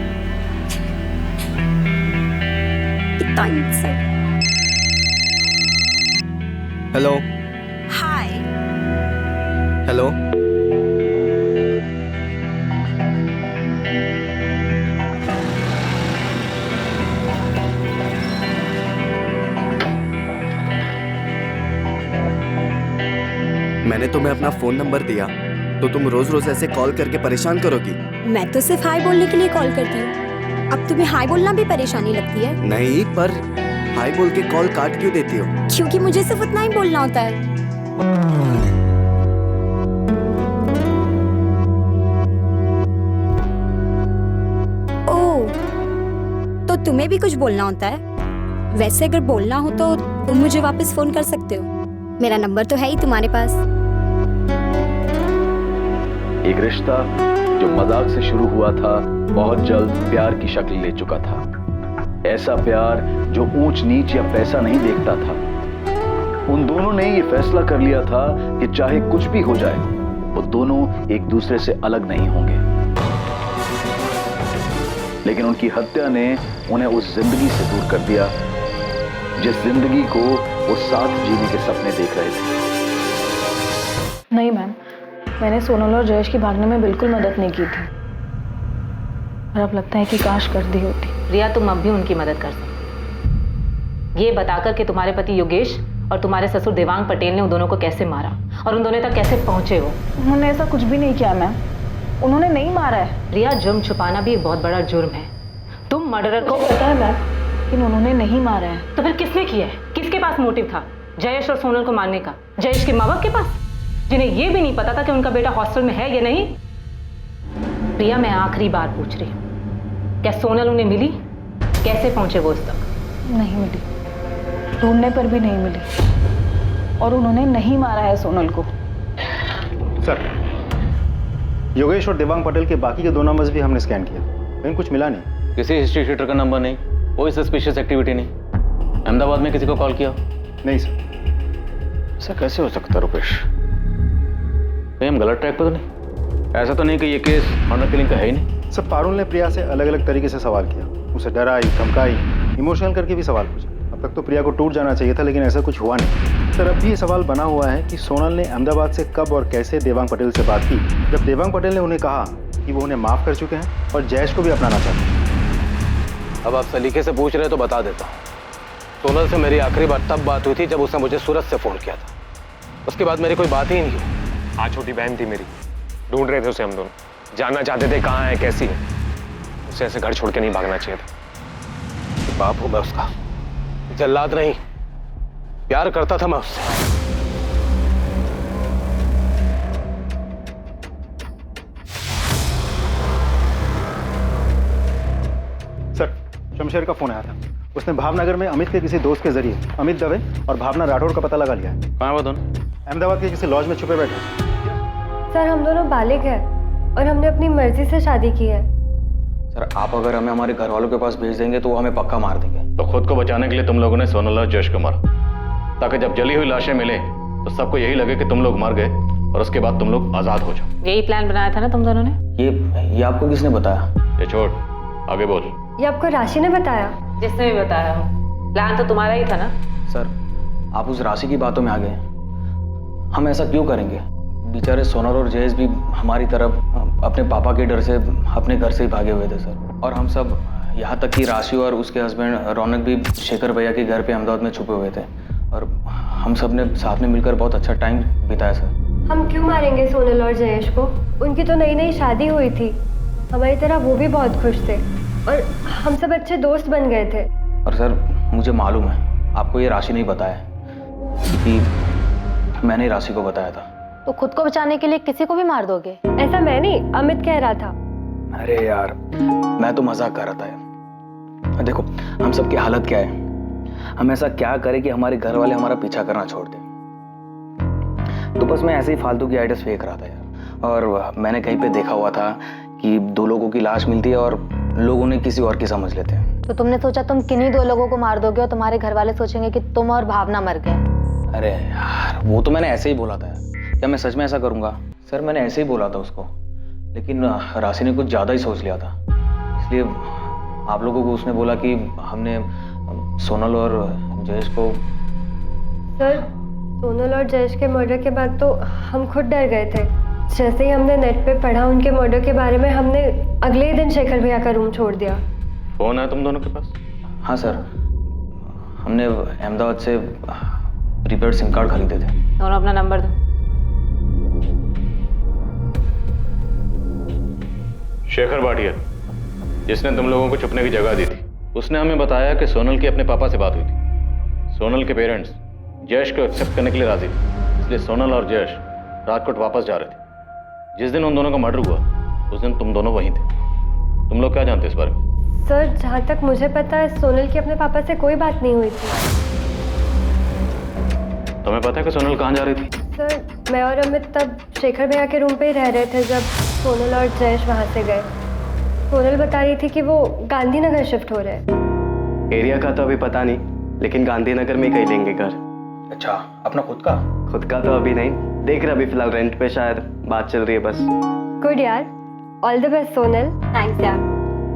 कितना इंसान। Hello hi hello. मैंने तुम्हें अपना फोन नंबर दिया तो तुम रोज रोज ऐसे कॉल करके परेशान करोगी? मैं तो सिर्फ हाय बोलने के लिए कॉल करती हूँ, अब तुम्हें हाय बोलना भी परेशानी लगती है? नहीं, पर हाय बोल के कॉल काट क्यों देती हो? क्योंकि मुझे सिर्फ उतना ही बोलना होता है। ओह, तो तुम्हें भी कुछ बोलना होता है? वैसे अगर बोलना हो तो तुम मुझे वापस फोन कर सकते हो, मेरा नंबर तो है ही तुम्हारे पास। एक रिश्ता जो मजाक से शुरू हुआ था बहुत जल्द प्यार की शक्ल ले चुका था। ऐसा प्यार जो ऊंच नीच या पैसा नहीं देखता था। उन दोनों ने ये फैसला कर लिया था कि चाहे कुछ भी हो जाए वो दोनों एक दूसरे से अलग नहीं होंगे। लेकिन उनकी हत्या ने उन्हें उस जिंदगी से दूर कर दिया जिस जिंदगी को वो साथ जीने के सपने देख रहे थे। नहीं मैम, मैंने सोनल और जयेश की भागने में बिल्कुल मदद नहीं की थी, और अब लगता है कि काश कर दी होती। रिया, तुम अब भी उनकी मदद कर सकते, ये बताकर कि तुम्हारे पति योगेश और तुम्हारे ससुर देवांग पटेल ने उन दोनों को कैसे मारा और उन दोनों तक कैसे पहुंचे हो। उन्होंने ऐसा कुछ भी नहीं किया मैम, उन्होंने नहीं मारा है। रिया, जुर्म छुपाना भी एक बहुत बड़ा जुर्म है। तुम मर्डरर को पता है मैम, लेकिन उन्होंने नहीं मारा है। तो फिर किसने किया है? किसके पास मोटिव था जयेश और सोनल को मारने का? जयेश के माँ बाप के पास, जिन्हें यह भी नहीं पता था कि उनका बेटा हॉस्टल में है या नहीं। रिया, मैं आखिरी बार पूछ रही हूँ, क्या सोनल उन्हें मिली? कैसे पहुंचे वो उस तक? नहीं मिली, ढूंढने पर भी नहीं मिली, और उन्होंने नहीं मारा है सोनल को। सर, योगेश और देवांग पटेल के बाकी के 2 नंबर्स भी हमने स्कैन किया, लेकिन कुछ मिला नहीं। किसी हिस्ट्री शीटर का नंबर नहीं, कोई सस्पिशियस एक्टिविटी नहीं। अहमदाबाद में किसी को कॉल किया? नहीं सर। ऐसा कैसे हो सकता है रुपेश? कहीं हम गलत ट्रैक पर तो नहीं? ऐसा तो नहीं कि ये केस ऑनर किलिंग का है ही नहीं? सर, पारुल ने प्रिया से अलग अलग तरीके से सवाल किया, उसे डराई, धमकाई, इमोशनल करके भी सवाल पूछा। अब तक तो प्रिया को टूट जाना चाहिए था, लेकिन ऐसा कुछ हुआ नहीं। सर, अब भी ये सवाल बना हुआ है कि सोनल ने अहमदाबाद से कब और कैसे देवांग पटेल से बात की, जब देवांग पटेल ने उन्हें कहा कि वो उन्हें माफ़ कर चुके हैं और जयेश को भी अपनाना चाहते हैं। अब आप सलीके से पूछ रहे तो बता देता हूँ। सोनल से मेरी आखिरी बार तब बात हुई थी जब उसने मुझे सूरत से फ़ोन किया था। उसके बाद मेरी कोई बात ही नहीं हुई। हाँ, छोटी बहन थी मेरी, ढूंढ रहे थे उसे हम दोनों, जानना चाहते थे कहाँ है, कैसी है। उसे ऐसे घर छोड़ के नहीं भागना चाहिए था। बाप हूं मैं उसका, जल्लाद नहीं। प्यार करता था मैं उससे। सर, शमशेर का फोन आया था। उसने भावनगर में अमित के किसी दोस्त के जरिए अमित दवे और भावना राठौर का पता लगा लिया है। कहाँ है वो दोनों? अहमदाबाद के किसी लॉज में छुपे बैठे हैं। सर, हम दोनों बालिग हैं और हमने अपनी मर्जी से शादी की है। सर, आप अगर हमें हमारे घर वालों के पास भेज देंगे तो वो हमें पक्का मार देंगे। तो खुद को बचाने के लिए तुम लोगों ने सोनल और जयेश को मारा, ताकि जब जली हुई लाशें मिले तो सबको यही लगे कि तुम लोग मर गए और उसके बाद तुम लोग आजाद हो जाओ। यही प्लान बनाया था ना तुम दोनों ने? ये आपको किसने बताया? ये छोड़, आगे बोल। ये आपको राशि ने बताया? जिसने भी बताया हो, प्लान तो तुम्हारा ही था ना। सर, आप उस राशि की बातों में आ गए। हम ऐसा क्यों करेंगे? बेचारे सोनल और जयेश भी हमारी तरफ अपने पापा के डर से अपने घर से ही भागे हुए थे सर। और हम सब, यहाँ तक कि राशि और उसके हस्बैंड रौनक भी शेखर भैया के घर पे अहमदाबाद में छुपे हुए थे। और हम सब ने साथ में मिलकर बहुत अच्छा टाइम बिताया सर। हम क्यों मारेंगे सोनल और जयेश को? उनकी तो नई नई शादी हुई थी, हमारी तरह वो भी बहुत खुश थे और हम सब अच्छे दोस्त बन गए थे। और सर, मुझे मालूम है आपको ये राशि नहीं बताया कि मैंने राशि को बताया था। तो खुद को बचाने के लिए किसी को भी मार दोगे? ऐसा मैं नहीं, अमित कह रहा था। अरे यार, मैं तो मजाक कर रहा था यार। देखो, हम सब की हालत क्या है, हम ऐसा क्या करें कि हमारे घर वाले हमारा पीछा करना छोड़ दें। तो बस मैं ऐसे ही फालतू की आइडियाज फेंक रहा था यार। और मैंने कहीं पे देखा हुआ था कि 2 लोगों की लाश मिलती है और लोग उन्हें किसी और की समझ लेते हैं। तो तुमने सोचा तुम किन्हीं 2 लोगों को मार दोगे और तुम्हारे घर वाले सोचेंगे कि तुम और भावना मर गए। अरे यार, वो तो मैंने ऐसे ही बोला था यार। क्या मैं सच में ऐसा करूंगा? सर, मैंने ऐसे ही बोला था उसको, लेकिन राशि ने कुछ ज्यादा ही सोच लिया था। इसलिए आप लोगों को उसने बोला कि हमने सोनल और जयेश को। सर, सोनल और जयेश के मर्डर के बाद तो हम खुद डर गए थे। जैसे ही हमने नेट पे पढ़ा उनके मर्डर के बारे में, हमने अगले ही दिन शेखर भैया का रूम छोड़ दिया। फोन है तुम दोनों के पास? हाँ सर, हमने अहमदाबाद से प्रीपेड सिम कार्ड खरीदे थे। दोनों अपना नंबर दो। शेखर भाटिया, जिसने तुम लोगों को छुपने की जगह दी थी, उसने हमें बताया कि सोनल की अपने पापा से बात हुई थी। सोनल के पेरेंट्स जयेश को एक्सेप्ट करने के लिए राजी थे, इसलिए सोनल और जयेश राजकोट वापस जा रहे थे। जिस दिन उन दोनों का मर्डर हुआ उस दिन तुम दोनों वहीं थे। तुम लोग क्या जानते हो इस बारे में? सर, जहाँ तक मुझे पता है सोनल की अपने पापा से कोई बात नहीं हुई थी। तुम्हें पता है कि सोनल कहाँ जा रही थी? सर, मैं और अमित तब शेखर भैया के रूम पे ही रह रहे थे जब सोनल और जयेश वहाँ से गए। सोनल बता रही थी कि वो गांधीनगर शिफ्ट हो रहे हैं। एरिया का तो अभी पता नहीं, लेकिन गांधीनगर में कहीं लेंगे घर। अच्छा, अपना खुद का? खुद का तो अभी नहीं, देख रहे अभी फिलहाल रेंट पे, शायद बात चल रही है बस। गुड यार, all the best Sonal. Thanks यार।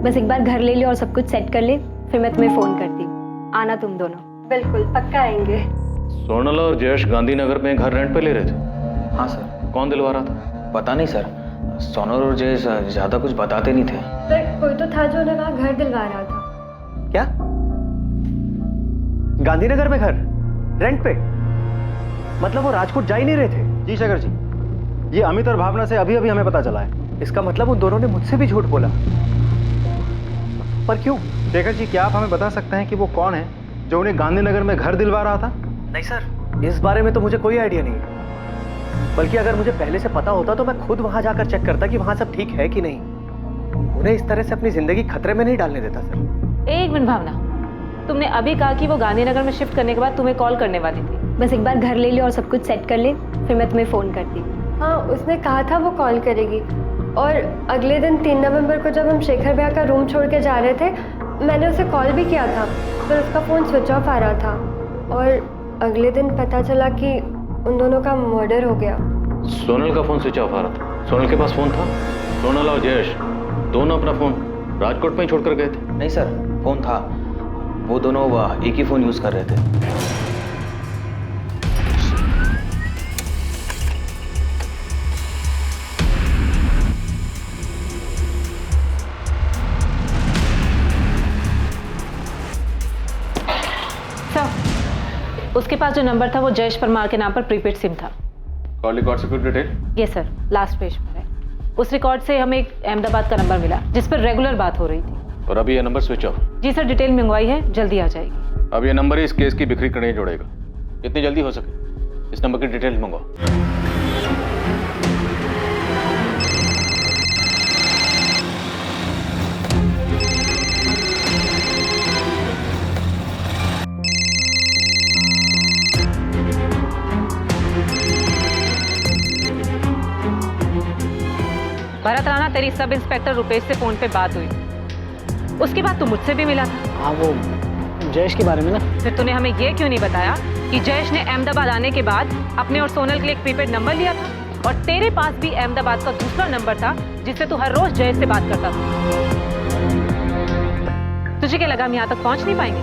बस एक बार घर ले लियो और सब कुछ सेट कर ले, फिर मैं तुम्हें फोन करती हूँ। आना तुम दोनों। बिल्कुल, पक्का आएंगे। सोनल और जयेश गांधीनगर में घर रेंट पे ले रहे थे? हाँ सर। कौन दिलवा रहा था? पता नहीं सर, सोनल और जयेश ज्यादा कुछ बताते नहीं थे। सर, कोई तो था जो उन्हें वहाँ घर दिलवा रहा था। क्या? गांधीनगर में घर रेंट पे? मतलब वो राजकोट जा ही नहीं रहे थे? जी शेखर जी, ये अमित और भावना से अभी अभी हमें पता चला है। इसका मतलब उन दोनों ने मुझसे भी झूठ बोला। पर क्यों? शेखर जी, क्या आप हमें बता सकते हैं कि वो कौन है जो उन्हें गांधीनगर में घर दिलवा रहा था? नहीं सर, इस बारे में तो मुझे कोई आइडिया नहीं है। बल्कि अगर मुझे पहले से पता होता तो मैं खुद वहां जाकर चेक करता कि वहां सब ठीक है कि नहीं। उन्हें इस तरह से अपनी जिंदगी खतरे में नहीं डालने देता सर। एक मिनट भावना, तुमने अभी कहा कि वो गांधीनगर में शिफ्ट करने के बाद तुम्हें कॉल करने वाली थी। बस एक बार घर ले लियो और सब कुछ सेट कर ले, फिर मैं तुम्हें फोन करती हूँ। हाँ, उसने कहा था वो कॉल करेगी। और अगले दिन 3 नवंबर को जब हम शेखर भैया का रूम छोड़ के जा रहे थे, मैंने उसे कॉल भी किया था, पर उसका फ़ोन स्विच ऑफ आ रहा था। और अगले दिन पता चला कि उन दोनों का मर्डर हो गया। सोनल का फोन स्विच ऑफ आ रहा था? सोनल के पास फोन था? सोनल और जयेश दोनों अपना फोन राजकोट में ही छोड़कर गए थे? नहीं सर, फोन था। वो दोनों एक ही फोन यूज कर रहे थे। उसके पास जो नंबर था वो जयेश परमार के नाम पर प्रीपेड सिम था। कॉल रिकॉर्ड से कुछ डिटेल? ये सर लास्ट पेज पर है। उस रिकॉर्ड से हमें एक अहमदाबाद का नंबर मिला जिस पर रेगुलर बात हो रही थी। और अभी ये नंबर स्विच ऑफ? जी सर, डिटेल मंगवाई है, जल्दी आ जाएगी। अब ये नंबर इस केस की बिक्री करने जोड़ेगा। जितनी जल्दी हो सके इस नंबर की डिटेल मंगवाओ। भरत राणा, तेरी सब इंस्पेक्टर रुपेश से फोन पे बात हुई, उसके बाद तू मुझसे भी मिला था। हाँ, वो जयेश के बारे में ना। फिर तूने हमें ये क्यों नहीं बताया कि जयेश ने अहमदाबाद आने के बाद अपने और सोनल के लिए एक प्रीपेड नंबर लिया था और तेरे पास भी अहमदाबाद का दूसरा नंबर था जिससे तू हर रोज जयेश से बात करता था। तुझे क्या लगा हम यहाँ तक पहुंच नहीं पाएंगे?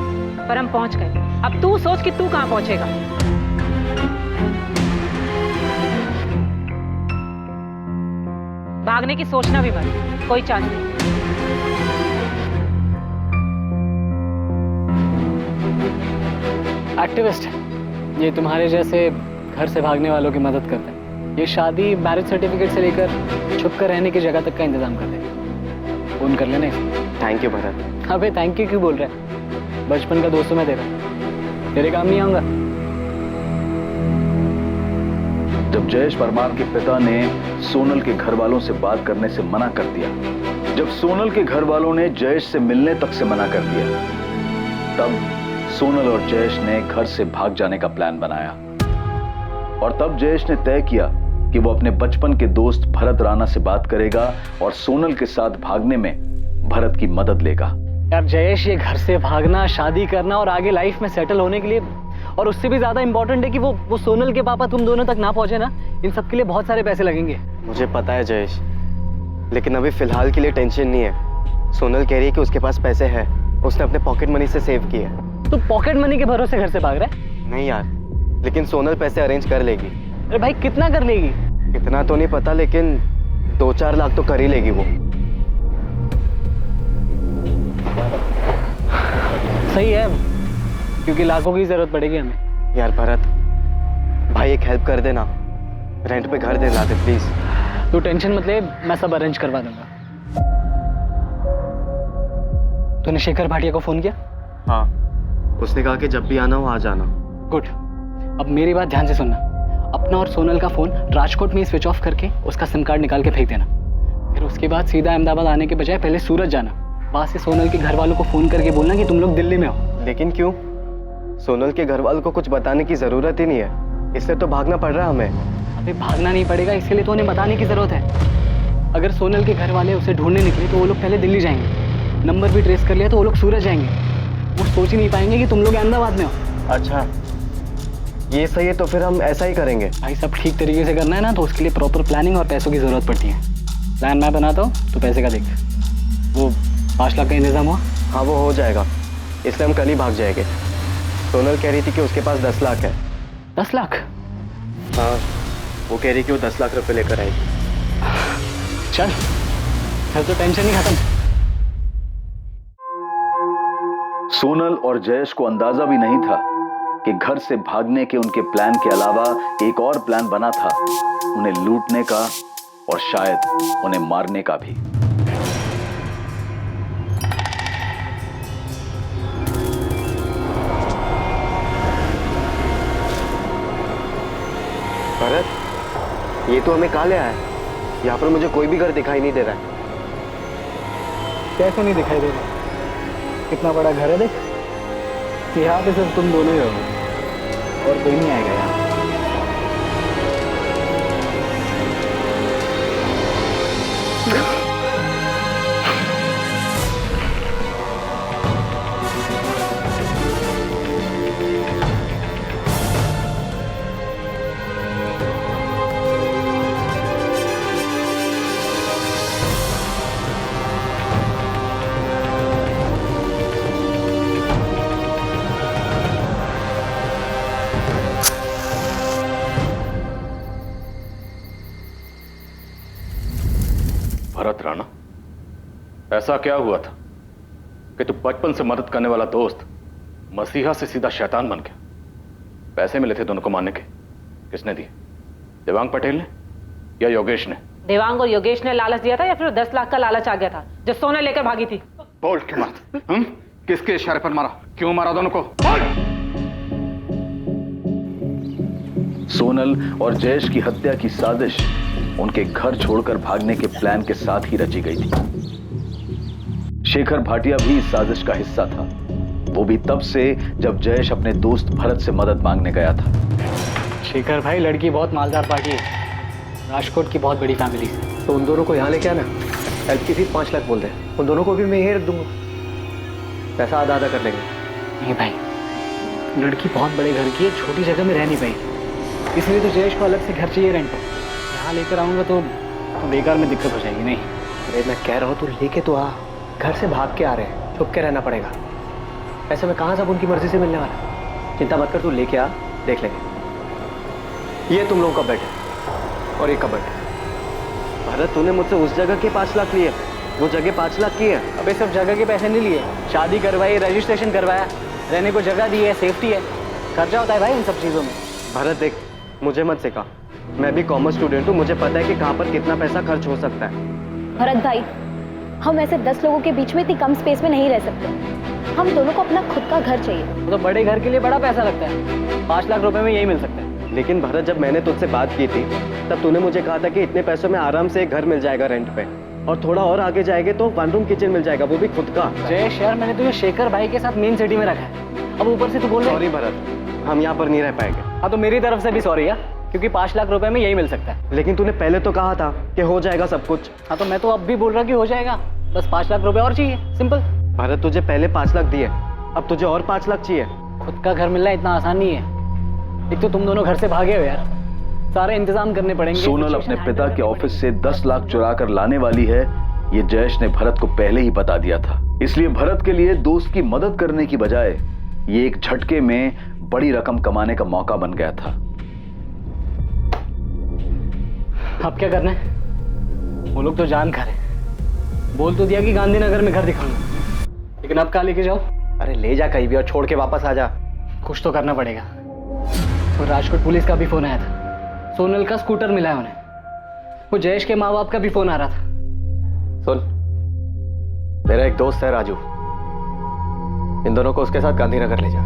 पर हम पहुंच गए। अब तू सोच कि तू कहाँ पहुंचेगा। भागने की सोचना भी मत, कोई चांस नहीं। एक्टिविस्ट ये तुम्हारे जैसे घर से भागने वालों की मदद करते हैं। ये शादी, मैरिज सर्टिफिकेट से लेकर छुप कर रहने की जगह तक का इंतजाम कर देंगे। फोन कर लेना। Thank you Bharat. अबे थैंक यू क्यों बोल रहा है? बचपन का दोस्त हूं मैं तेरा, तेरे काम नहीं आऊंगा। जब जयेश परमार के पिता ने सोनल के घर वालों से बात करने से मना कर दिया, जब सोनल के घर वालों ने जयेश से मिलने तक से मना कर दिया, तब सोनल और जयेश ने घर से भाग जाने का प्लान बनाया। और तब जयेश ने तय किया कि वो अपने बचपन के दोस्त भरत राणा से बात करेगा और सोनल के साथ भागने में भरत की मदद लेगा। यार जयेश, ये घर से भागना, शादी करना और आगे लाइफ में सेटल होने के लिए, और उससे भी ज्यादा इंपॉर्टेंट है कि वो सोनल के पापा तुम दोनों तक ना पहुंचे ना, इन सब के लिए बहुत सारे पैसे लगेंगे। मुझे पता है जयेश, लेकिन अभी फिलहाल के लिए टेंशन नहीं है। सोनल कह रही है कि उसके पास पैसे हैं, उसने अपने पॉकेट मनी से सेव किए। तू पॉकेट मनी के भरोसे घर से भाग रहा है? नहीं यार, लेकिन सोनल पैसे अरेंज कर लेगी। अरे भाई कितना कर लेगी? कितना तो नहीं पता, लेकिन 2-4 लाख तो कर ही लेगी वो। सही है, क्योंकि लाखों की जरूरत पड़ेगी हमें। यार भरत भाई, एक हेल्प कर देना, रेंट पे घर दिला दे प्लीज। तू टेंशन मत ले, मैं सब अरेंज करवा दूंगा। तूने शेखर भाटिया को फोन किया? हाँ, उसने कहा कि जब भी आना हो आ जाना। गुड। अब मेरी बात ध्यान से सुनना। अपना और सोनल का फोन राजकोट में स्विच ऑफ करके उसका सिम कार्ड निकाल के फेंक देना। फिर उसके बाद सीधा अहमदाबाद आने के बजाय पहले सूरत जाना। वहां से सोनल के घर वालों को फोन करके बोलना कि तुम लोग दिल्ली में हो। लेकिन क्यों? सोनल के घर वालों को कुछ बताने की जरूरत ही नहीं है, इसलिए तो भागना पड़ रहा है हमें। अभी भागना नहीं पड़ेगा, इसके तो उन्हें बताने की जरूरत है। अगर सोनल के घर वाले उसे ढूंढने निकले तो वो लोग पहले दिल्ली जाएंगे। नंबर भी ट्रेस कर लिया तो वो लोग सूरत जाएंगे। वो सोच ही नहीं पाएंगे कि तुम लोग अहमदाबाद में हो। अच्छा, ये सही है, तो फिर हम ऐसा ही करेंगे। भाई सब ठीक तरीके से करना है ना, तो उसके लिए प्रॉपर प्लानिंग और पैसों की जरूरत पड़ती है। प्लान मैं बनाता हूँ, तो पैसे का देख। वो 5 लाख का इंतजाम हुआ? हाँ वो हो जाएगा, इसलिए हम कल ही भाग जाएंगे। सोनल कह रही थी कि उसके पास 10 लाख है। 10 लाख? हाँ, वो कह रही कि वो 10 लाख रुपए लेकर आएगी। चल, फिर तो टेंशन ही खत्म। सोनल और जयेश को अंदाजा भी नहीं था कि घर से भागने के उनके प्लान के अलावा एक और प्लान बना था, उन्हें लूटने का और शायद उन्हें मारने का भी। भरत, ये तो हमें कहाँ ले आया है? यहाँ पर मुझे कोई भी घर दिखाई नहीं दे रहा है। कैसे नहीं दिखाई दे रहा? कितना बड़ा घर है देख। यहाँ पे सिर्फ तुम दोनों ही हो और कोई नहीं आएगा यहाँ। भरत राणा, ऐसा क्या हुआ था कि तू बचपन से मदद करने वाला दोस्त मसीहा से सीधा शैतान बन गया? पैसे मिले थे दोनों को मारने के, किसने दिए? देवांग पटेल ने या योगेश ने? देवांग और योगेश ने लालच दिया था या फिर 10 लाख का लालच आ गया था जो सोनल लेकर भागी थी? बोल क्यों मारा? किसके इशारे पर मारा? क्यों मारा दोनों को? सोनल और जयेश की हत्या की साजिश उनके घर छोड़कर भागने के प्लान के साथ ही रची गई थी। शेखर भाटिया भी इस साजिश का हिस्सा था, वो भी तब से जब जयेश अपने दोस्त भरत से मदद मांगने गया था। शेखर भाई, लड़की बहुत मालदार पार्टी है, राजकोट की बहुत बड़ी फैमिली है। तो उन दोनों को यहाँ लेके आना, हेल्प की फीस 5 लाख बोल रहे हैं, उन दोनों को भी मैं यही रख दूंगा, पैसा आधा आधा कर लेंगे। नहीं भाई, लड़की बहुत बड़े घर की है, छोटी जगह में रह नहीं पाएगी, इसलिए तो जयेश को अलग से घर चाहिए रेंट पर। यहाँ लेकर आऊँगा तो बेकार में दिक्कत हो जाएगी। नहीं अरे मैं कह रहा हूँ तू लेके तो आ, घर से भाग के आ रहे हैं, छुप के रहना पड़ेगा, ऐसे में कहाँ सब उनकी मर्जी से मिलने वाला। चिंता मत कर, तू लेके आ, देख लेंगे। ये तुम लोगों का बेड है और ये कबर्ड। भरत, तूने मुझसे उस जगह के 5 लाख लिए, वो जगह 5 लाख की है। अबे सिर्फ जगह के पैसे नहीं लिए, शादी करवाई, रजिस्ट्रेशन करवाया, रहने को जगह दी है, सेफ्टी है, खर्चा होता है भाई इन सब चीज़ों में। भरत देख, मुझे मत सिखा, मैं भी कॉमर्स स्टूडेंट हूँ, मुझे पता है कि कहाँ पर कितना पैसा खर्च हो सकता है। भरत भाई, हम ऐसे 10 लोगों के बीच में इतनी कम स्पेस में नहीं रह सकते, हम दोनों को अपना खुद का घर चाहिए। तो बड़े घर के लिए बड़ा पैसा लगता है, 5 लाख रुपए में यही मिल सकता है। लेकिन भरत, जब मैंने तुझसे बात की थी तब तूने मुझे कहा था कि इतने पैसों में आराम से एक घर मिल जाएगा रेंट पे, और थोड़ा और आगे जाएंगे तो 1 रूम किचन मिल जाएगा, वो भी खुद का। जयेश यार, मैंने तुझे शेखर भाई के साथ मेन सिटी में रखा है, अब ऊपर से तू बोल रहा है। सॉरी भरत, हम यहाँ पर नहीं रह पाएंगे। हाँ तो मेरी तरफ से भी सॉरी यार, क्योंकि 5 लाख रुपए में यही मिल सकता है। लेकिन तूने पहले तो कहा था कि हो जाएगा सब कुछ। हाँ तो मैं तो अब भी बोल रहा कि हो जाएगा, बस 5 लाख रुपए और चाहिए, सिंपल। भरत, तुझे पहले 5 लाख दिए, अब तुझे और 5 लाख चाहिए। खुद का घर मिलना इतना आसान नहीं है, एक तो तुम दोनों घर से भागे हो यार, सारे इंतजाम करने पड़ेंगे। सोनल अपने पिता के ऑफिस से 10 लाख चुरा कर लाने वाली है, ये जयेश ने भरत को पहले ही बता दिया था। इसलिए भरत के लिए दोस्त की मदद करने की बजाय ये एक झटके में बड़ी रकम कमाने का मौका बन गया था। अब क्या करना है? वो लोग तो जान खा रहे, बोल तो दिया कि गांधीनगर में घर दिखाऊंगा, लेकिन अब कहाँ लेके जाओ? अरे ले जा कहीं भी और छोड़ के वापस आ जा। कुछ तो करना पड़ेगा। और राजकोट पुलिस का भी फोन आया था, सोनल का स्कूटर मिला है उन्हें, वो जयेश के माँ बाप का भी फोन आ रहा था। सुन, मेरा एक दोस्त है राजू, इन दोनों को उसके साथ गांधीनगर ले जा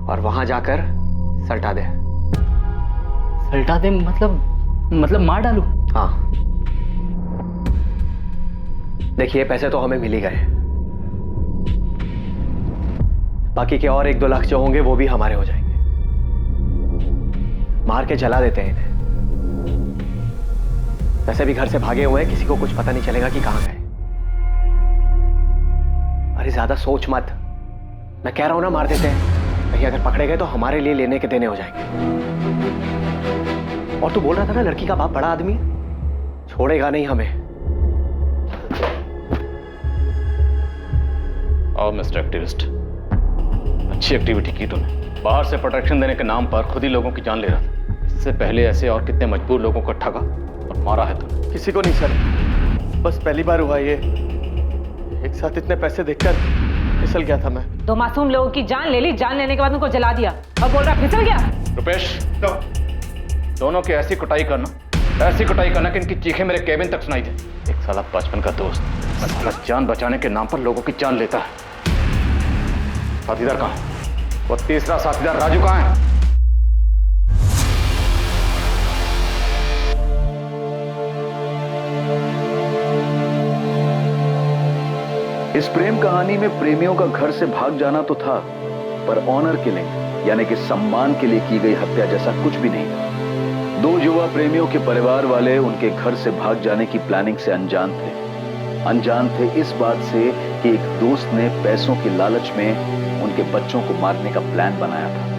और वहां जाकर सल्टा दे। सल्टा दे मतलब मार डालू? हाँ, देखिए पैसे तो हमें मिल ही गए, बाकी के और 1-2 लाख जो होंगे वो भी हमारे हो जाएंगे। मार के जला देते हैं इन्हें, वैसे भी घर से भागे हुए हैं, किसी को कुछ पता नहीं चलेगा कि कहां गए। अरे ज्यादा सोच मत, मैं कह रहा हूं ना मार देते हैं, कहीं अगर पकड़े गए तो हमारे लिए लेने के देने हो जाएंगे। और तू बोल रहा था ना लड़की का बाप बड़ा आदमी है, छोड़ेगा नहीं हमें। आओ मिस्टर एक्टिविस्ट, अच्छी एक्टिविटी की तूने, बाहर से प्रोटेक्शन देने के नाम पर खुद ही लोगों की जान ले रहा था। इससे पहले ऐसे और कितने मजबूर लोगों को ठगा और मारा है तूने? किसी को नहीं सर, बस पहली बार हुआ ये, एक साथ इतने पैसे देखकर फिसल गया था मैं। 2 मासूम लोगों की जान ले ली, जान लेने के बाद उनको जला दिया और बोल रहा फिसल गया। रुपेश, दोनों की ऐसी कुटाई करना कि इनकी चीखें मेरे केबिन तक सुनाई दे। एक साला बचपन का दोस्त, साला जान बचाने के नाम पर लोगों की जान लेता है। साथीदार कहाँ है? वो तीसरा साथीदार राजू कहाँ है? इस प्रेम कहानी में प्रेमियों का घर से भाग जाना तो था, पर ऑनर किलिंग यानी कि सम्मान के लिए की गई हत्या जैसा कुछ भी नहीं था। 2 युवा प्रेमियों के परिवार वाले उनके घर से भाग जाने की प्लानिंग से अनजान थे इस बात से कि एक दोस्त ने पैसों के लालच में उनके बच्चों को मारने का प्लान बनाया था।